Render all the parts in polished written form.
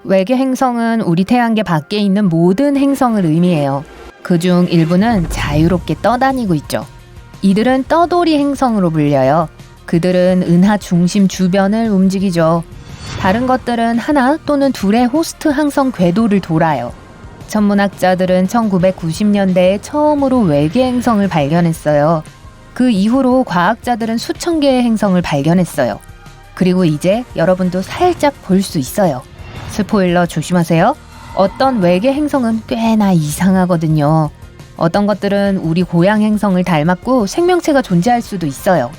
외계 행성은 우리 태양계 밖에 있는 모든 행성을 의미해요. 그중 일부는 자유롭게 떠다니고 있죠. 이들은 떠돌이 행성으로 불려요. 그들은 은하 중심 주변을 움직이죠. 다른 것들은 하나 또는 둘의 호스트 항성 궤도를 돌아요. 천문학자들은 1990년대에 처음으로 외계 행성을 발견했어요. 그 이후로 과학자들은 수천 개의 행성을 발견했어요. 그리고 이제 여러분도 살짝 볼 수 있어요. 스포일러 조심하세요. 어떤 외계 행성은 꽤나 이상하거든요. 어떤 것들은 우리 고향 행성을 닮았고 생명체가 존재할 수도 있어요.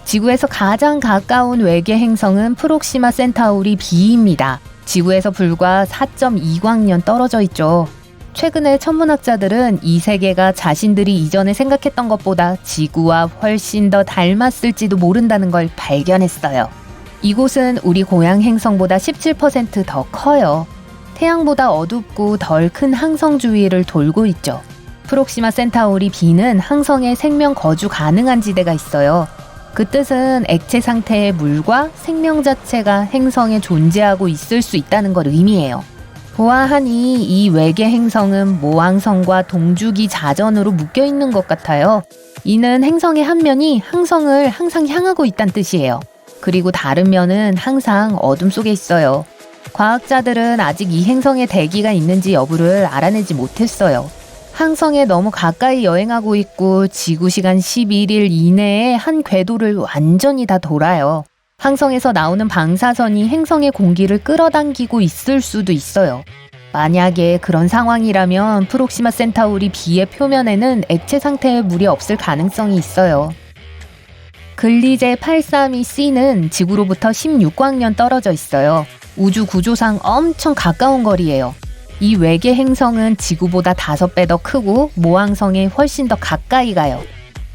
지구에서 가장 가까운 외계 행성은 프록시마 센타우리 B입니다. 지구에서 불과 4.2광년 떨어져 있죠. 최근에 천문학자들은 이 세계가 자신들이 이전에 생각했던 것보다 지구와 훨씬 더 닮았을지도 모른다는 걸 발견했어요. 이곳은 우리 고향 행성보다 17% 더 커요. 태양보다 어둡고 덜 큰 항성 주위를 돌고 있죠. 프록시마 센타우리 B는 항성에 생명 거주 가능한 지대가 있어요. 그 뜻은 액체 상태의 물과 생명 자체가 행성에 존재하고 있을 수 있다는 걸 의미해요. 보아하니 이 외계 행성은 모항성과 동주기 자전으로 묶여 있는 것 같아요. 이는 행성의 한 면이 항성을 항상 향하고 있다는 뜻이에요. 그리고 다른 면은 항상 어둠 속에 있어요. 과학자들은 아직 이 행성에 대기가 있는지 여부를 알아내지 못했어요. 항성에 너무 가까이 여행하고 있고 지구 시간 11일 이내에 한 궤도를 완전히 다 돌아요. 항성에서 나오는 방사선이 행성의 공기를 끌어당기고 있을 수도 있어요. 만약에 그런 상황이라면 프록시마 센타우리 B의 표면에는 액체 상태의 물이 없을 가능성이 있어요. 글리제 832C는 지구로부터 16광년 떨어져 있어요. 우주 구조상 엄청 가까운 거리예요. 이 외계 행성은 지구보다 5배 더 크고 모항성에 훨씬 더 가까이 가요.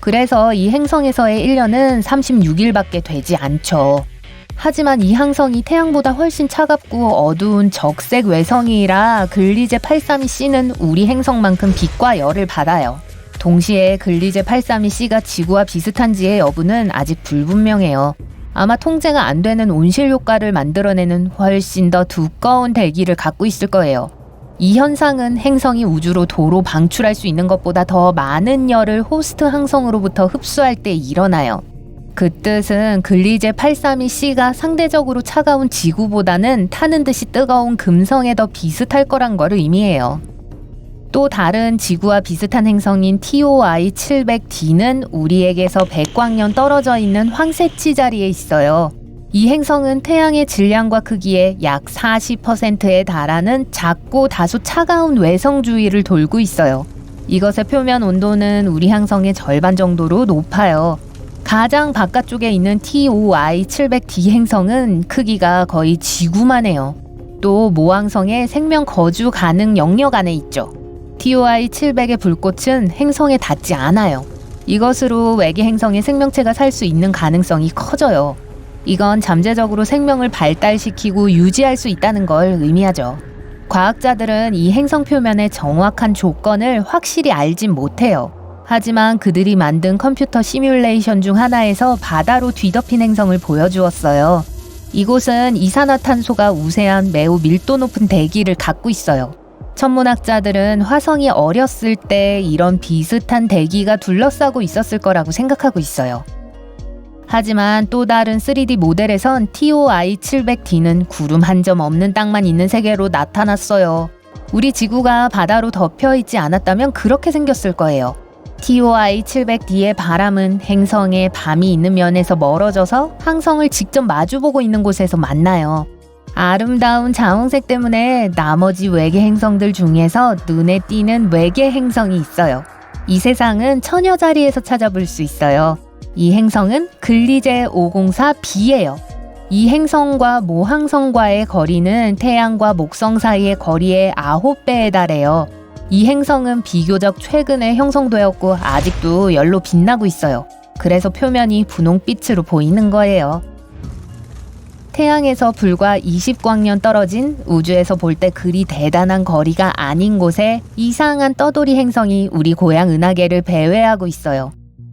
그래서 이 행성에서의 1년은 36일밖에 되지 않죠. 하지만 이 항성이 태양보다 훨씬 차갑고 어두운 적색 외성이라 글리제 832C는 우리 행성만큼 빛과 열을 받아요. 동시에 글리제 832C가 지구와 비슷한지의 여부는 아직 불분명해요. 아마 통제가 안 되는 온실 효과를 만들어내는 훨씬 더 두꺼운 대기를 갖고 있을 거예요. 이 현상은 행성이 우주로 도로 방출할 수 있는 것보다 더 많은 열을 호스트 항성으로부터 흡수할 때 일어나요. 그 뜻은 글리제 832C가 상대적으로 차가운 지구보다는 타는 듯이 뜨거운 금성에 더 비슷할 거란 걸 의미해요. 또 다른 지구와 비슷한 행성인 TOI 700D는 우리에게서 100광년 떨어져 있는 황새치 자리에 있어요. 이 행성은 태양의 질량과 크기의 약 40%에 달하는 작고 다소 차가운 외성 주위를 돌고 있어요. 이것의 표면 온도는 우리 행성의 절반 정도로 높아요. 가장 바깥쪽에 있는 TOI 700D 행성은 크기가 거의 지구만 해요. 또 모항성에 생명 거주 가능 영역 안에 있죠. TOI 700의 불꽃은 행성에 닿지 않아요. 이것으로 외계 행성에 생명체가 살 수 있는 가능성이 커져요. 이건 잠재적으로 생명을 발달시키고 유지할 수 있다는 걸 의미하죠. 과학자들은 이 행성 표면의 정확한 조건을 확실히 알진 못해요. 하지만 그들이 만든 컴퓨터 시뮬레이션 중 하나에서 바다로 뒤덮인 행성을 보여주었어요. 이곳은 이산화탄소가 우세한 매우 밀도 높은 대기를 갖고 있어요. 천문학자들은 화성이 어렸을 때 이런 비슷한 대기가 둘러싸고 있었을 거라고 생각하고 있어요. 하지만 또 다른 3D 모델에선 TOI 700D는 구름 한 점 없는 땅만 있는 세계로 나타났어요. 우리 지구가 바다로 덮여 있지 않았다면 그렇게 생겼을 거예요. TOI 700D의 바람은 행성의 밤이 있는 면에서 멀어져서 항성을 직접 마주보고 있는 곳에서 만나요. 아름다운 자홍색 때문에 나머지 외계 행성들 중에서 눈에 띄는 외계 행성이 있어요. 이 세상은 처녀 자리에서 찾아볼 수 있어요. 이 행성은 글리제 504B예요. 이 행성과 모항성과의 거리는 태양과 목성 사이의 거리의 9배에 달해요. 이 행성은 비교적 최근에 형성되었고 아직도 열로 빛나고 있어요. 그래서 표면이 분홍빛으로 보이는 거예요. 태양에서 불과 20광년 떨어진 우주에서 볼 때 그리 대단한 거리가 아닌 곳에 이상한 떠돌이 행성이 우리 고향 은하계를 배회하고 있어요.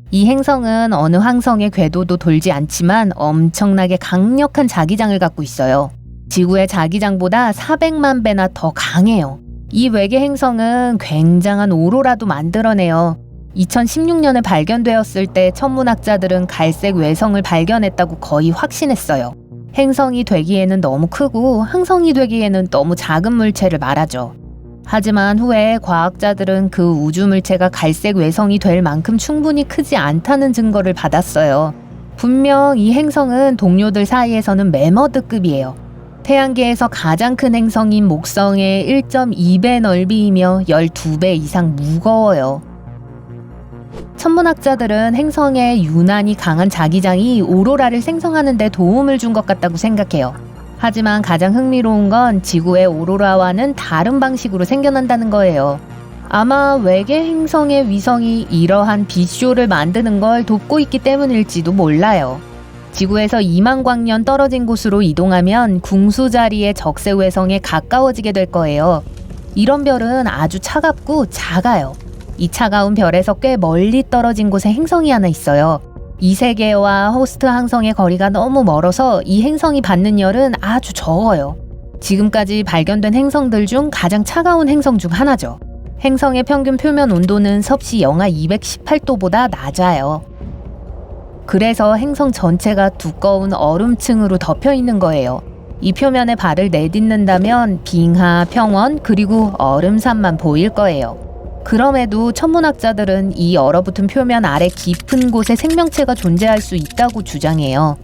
이 행성은 어느 항성의 궤도도 돌지 않지만 엄청나게 강력한 자기장을 갖고 있어요. 지구의 자기장보다 400만 배나 더 강해요. 이 외계 행성은 굉장한 오로라도 만들어내요. 2016년에 발견되었을 때 천문학자들은 갈색 외성을 발견했다고 거의 확신했어요. 행성이 되기에는 너무 크고 항성이 되기에는 너무 작은 물체를 말하죠. 하지만 후에 과학자들은 그 우주 물체가 갈색 외성이 될 만큼 충분히 크지 않다는 증거를 받았어요. 분명 이 행성은 동료들 사이에서는 매머드급이에요. 태양계에서 가장 큰 행성인 목성의 1.2배 넓이이며 12배 이상 무거워요. 천문학자들은 행성의 유난히 강한 자기장이 오로라를 생성하는 데 도움을 준 것 같다고 생각해요. 하지만 가장 흥미로운 건 지구의 오로라와는 다른 방식으로 생겨난다는 거예요. 아마 외계 행성의 위성이 이러한 빛쇼를 만드는 걸 돕고 있기 때문일지도 몰라요. 지구에서 2만 광년 떨어진 곳으로 이동하면 궁수 자리의 적색외성에 가까워지게 될 거예요. 이런 별은 아주 차갑고 작아요. 이 차가운 별에서 꽤 멀리 떨어진 곳에 행성이 하나 있어요. 이 세계와 호스트 항성의 거리가 너무 멀어서 이 행성이 받는 열은 아주 적어요. 지금까지 발견된 행성들 중 가장 차가운 행성 중 하나죠. 행성의 평균 표면 온도는 섭씨 영하 218도보다 낮아요. 그래서 행성 전체가 두꺼운 얼음층으로 덮여 있는 거예요. 이 표면에 발을 내딛는다면 빙하, 평원, 그리고 얼음산만 보일 거예요. 그럼에도 천문학자들은 이 얼어붙은 표면 아래 깊은 곳에 생명체가 존재할 수 있다고 주장해요.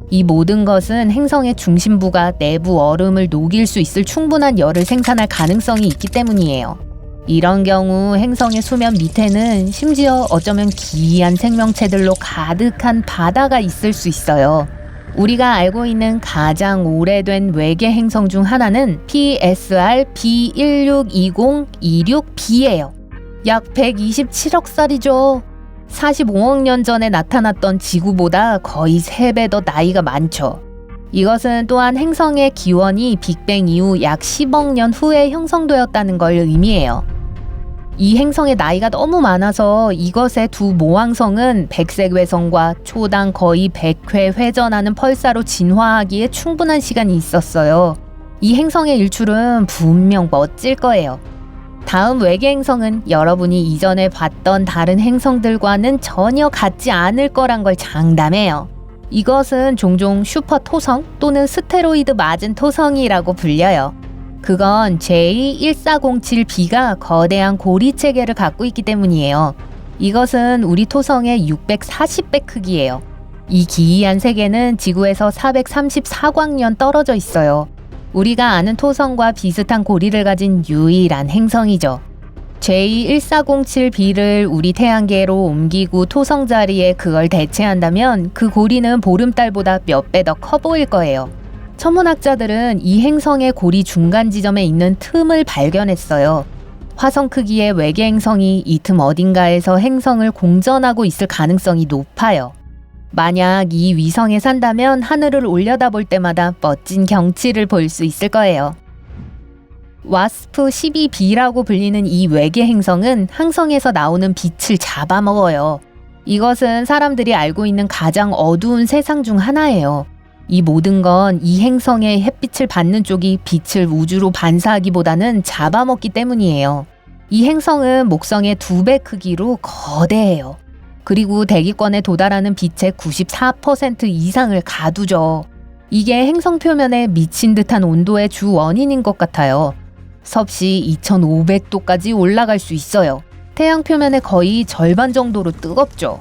이 모든 것은 행성의 중심부가 내부 얼음을 녹일 수 있을 충분한 열을 생산할 가능성이 있기 때문이에요. 이런 경우 행성의 수면 밑에는 심지어 어쩌면 기이한 생명체들로 가득한 바다가 있을 수 있어요. 우리가 알고 있는 가장 오래된 외계 행성 중 하나는 PSR B162026b예요. 약 127억 살이죠. 45억 년 전에 나타났던 지구보다 거의 3배 더 나이가 많죠. 이것은 또한 행성의 기원이 빅뱅 이후 약 10억 년 후에 형성되었다는 걸 의미해요. 이 행성의 나이가 너무 많아서 이것의 두 모항성은 백색 외성과 초당 거의 100회 회전하는 펄사로 진화하기에 충분한 시간이 있었어요. 이 행성의 일출은 분명 멋질 거예요. 다음 외계 행성은 여러분이 이전에 봤던 다른 행성들과는 전혀 같지 않을 거란 걸 장담해요. 이것은 종종 슈퍼 토성 또는 스테로이드 맞은 토성이라고 불려요. 그건 J1407b가 거대한 고리 체계를 갖고 있기 때문이에요. 이것은 우리 토성의 640배 크기예요. 이 기이한 세계는 지구에서 434광년 떨어져 있어요. 우리가 아는 토성과 비슷한 고리를 가진 유일한 행성이죠. J1407b를 우리 태양계로 옮기고 토성 자리에 그걸 대체한다면 그 고리는 보름달보다 몇 배 더 커 보일 거예요. 천문학자들은 이 행성의 고리 중간 지점에 있는 틈을 발견했어요. 화성 크기의 외계 행성이 이 틈 어딘가에서 행성을 공전하고 있을 가능성이 높아요. 만약 이 위성에 산다면 하늘을 올려다볼 때마다 멋진 경치를 볼 수 있을 거예요. WASP-12b라고 불리는 이 외계 행성은 항성에서 나오는 빛을 잡아먹어요. 이것은 사람들이 알고 있는 가장 어두운 세상 중 하나예요. 이 모든 건 이 행성의 햇빛을 받는 쪽이 빛을 우주로 반사하기보다는 잡아먹기 때문이에요. 이 행성은 목성의 2배 크기로 거대해요. 그리고 대기권에 도달하는 빛의 94% 이상을 가두죠. 이게 행성 표면에 미친 듯한 온도의 주 원인인 것 같아요. 섭씨 2500도까지 올라갈 수 있어요. 태양 표면의 거의 절반 정도로 뜨겁죠.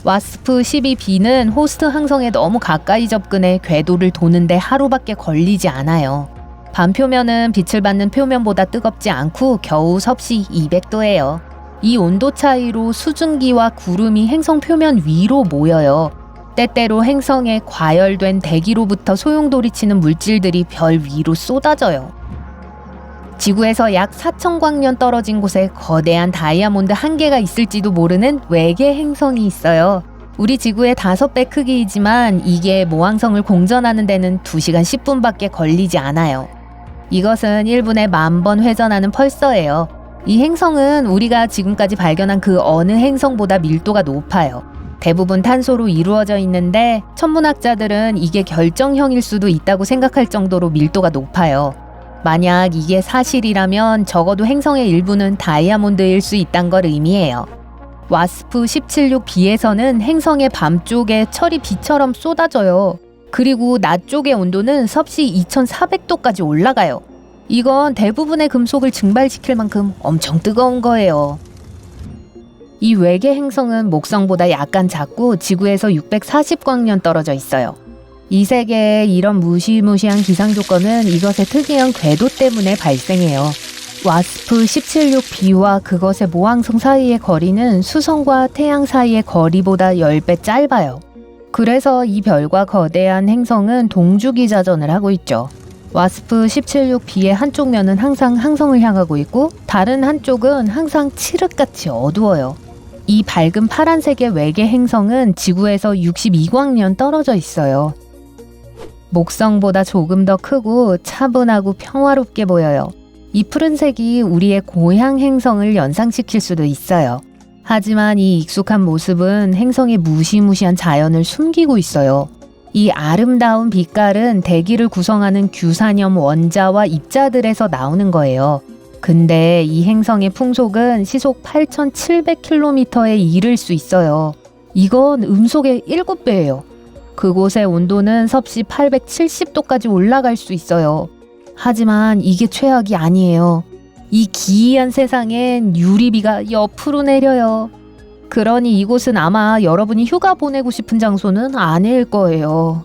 WASP-12b는 호스트 항성에 너무 가까이 접근해 궤도를 도는데 하루밖에 걸리지 않아요. 반표면은 빛을 받는 표면보다 뜨겁지 않고 겨우 섭씨 200도예요. 이 온도 차이로 수증기와 구름이 행성 표면 위로 모여요. 때때로 행성에 과열된 대기로부터 소용돌이치는 물질들이 별 위로 쏟아져요. 지구에서 약 4,000광년 떨어진 곳에 거대한 다이아몬드 한 개가 있을지도 모르는 외계 행성이 있어요. 우리 지구의 5배 크기이지만 이게 모항성을 공전하는 데는 2시간 10분밖에 걸리지 않아요. 이것은 1분에 10,000번 회전하는 펄서예요. 이 행성은 우리가 지금까지 발견한 그 어느 행성보다 밀도가 높아요. 대부분 탄소로 이루어져 있는데 천문학자들은 이게 결정형일 수도 있다고 생각할 정도로 밀도가 높아요. 만약 이게 사실이라면 적어도 행성의 일부는 다이아몬드일 수 있다는 걸 의미해요. 와스프 176b에서는 행성의 밤쪽에 철이 비처럼 쏟아져요. 그리고 낮 쪽의 온도는 섭씨 2400도까지 올라가요. 이건 대부분의 금속을 증발시킬 만큼 엄청 뜨거운 거예요. 이 외계 행성은 목성보다 약간 작고 지구에서 640광년 떨어져 있어요. 이 세계에 이런 무시무시한 기상 조건은 이것의 특이한 궤도 때문에 발생해요. 와스프 176b와 그것의 모항성 사이의 거리는 수성과 태양 사이의 거리보다 10배 짧아요. 그래서 이 별과 거대한 행성은 동주기자전을 하고 있죠. 와스프 176b의 한쪽 면은 항상 항성을 향하고 있고 다른 한쪽은 항상 칠흑같이 어두워요. 이 밝은 파란색의 외계 행성은 지구에서 62광년 떨어져 있어요. 목성보다 조금 더 크고 차분하고 평화롭게 보여요. 이 푸른색이 우리의 고향 행성을 연상시킬 수도 있어요. 하지만 이 익숙한 모습은 행성의 무시무시한 자연을 숨기고 있어요. 이 아름다운 빛깔은 대기를 구성하는 규산염 원자와 입자들에서 나오는 거예요. 근데 이 행성의 풍속은 시속 8,700km에 이를 수 있어요. 이건 음속의 7배예요. 그곳의 온도는 섭씨 870도까지 올라갈 수 있어요. 하지만 이게 최악이 아니에요. 이 기이한 세상엔 유리비가 옆으로 내려요. 그러니 이곳은 아마 여러분이 휴가 보내고 싶은 장소는 아닐 거예요.